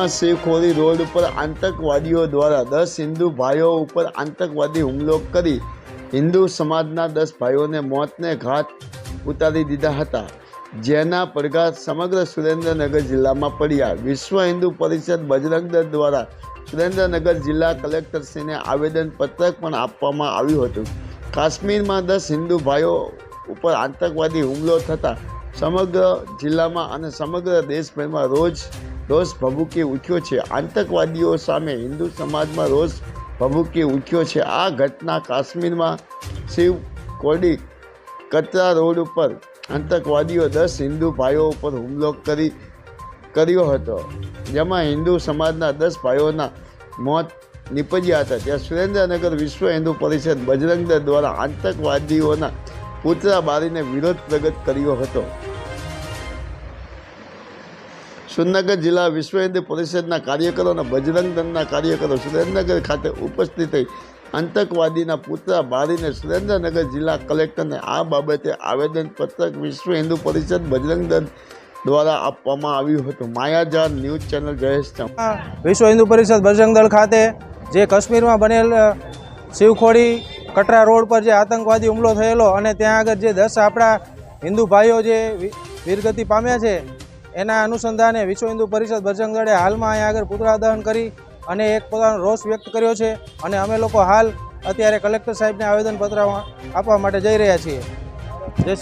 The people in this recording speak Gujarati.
કાશ્મીરમાં શેખોરી રોડ ઉપર આતંકવાદીઓ દ્વારા 10 હિન્દુ ભાઈઓ ઉપર આતંકવાદી હુમલો કરી હિન્દુ સમાજના 10 ભાઈઓને મોતને ઘાટ ઉતારી દીધા હતા, જેના પડઘા સમગ્ર સુરેન્દ્રનગર જિલ્લામાં પડ્યા। વિશ્વ હિન્દુ પરિષદ બજરંગ દળ દ્વારા સુરેન્દ્રનગર જિલ્લા કલેક્ટરશ્રીને આવેદનપત્ર પણ આપવામાં આવ્યું હતું। કાશ્મીરમાં 10 હિન્દુ ભાઈઓ ઉપર આતંકવાદી હુમલો થતાં સમગ્ર જિલ્લામાં અને સમગ્ર દેશભરમાં રોષ ભભૂકી ઉઠ્યો છે। આતંકવાદીઓ સામે હિન્દુ સમાજમાં રોષ ભભૂકી ઉઠ્યો છે। આ ઘટના કાશ્મીરમાં શિવખોડી કતરા રોડ ઉપર આતંકવાદીઓ 10 હિન્દુ ભાઈઓ ઉપર હુમલો કર્યો હતો, જેમાં હિન્દુ સમાજના 10 ભાઈઓના મોત નીપજ્યા હતા। ત્યાં સુરેન્દ્રનગર વિશ્વ હિન્દુ પરિષદ બજરંગ દળ દ્વારા આતંકવાદીઓના પૂતળા બાળીને વિરોધ પ્રગટ કર્યો હતો। સુરેન્દ્રનગર જિલ્લા વિશ્વ હિન્દુ પરિષદના કાર્યકરો અને બજરંગ દળના કાર્યકરો સુરેન્દ્રનગર ખાતે ઉપસ્થિત થઈ આતંકવાદીના પૂતળા બાળીને સુરેન્દ્રનગર જિલ્લા કલેક્ટરને આ બાબતે આવેદનપત્ર વિશ્વ હિન્દુ પરિષદ બજરંગ દળ દ્વારા આપવામાં આવ્યું હતું। માયાજાર ન્યૂઝ ચેનલ જયેશ ચાવડા। વિશ્વ હિન્દુ પરિષદ બજરંગ દળ ખાતે જે કાશ્મીરમાં બનેલ શિવખોડી કટરા રોડ પર જે આતંકવાદી હુમલો થયેલો અને ત્યાં આગળ જે 10 આપણા હિન્દુ ભાઈઓ જે વીરગતિ પામ્યા છે, એના અનુસંધાને વિશ્વ હિન્દુ પરિષદ બજરંગ દળે હાલમાં અહીંયા આગળ પુતળા દહન કરી અને એક પોતાનો રોષ વ્યક્ત કર્યો છે અને અમે લોકો હાલ અત્યારે કલેક્ટર સાહેબને આવેદનપત્ર આપવા માટે જઈ રહ્યા છીએ।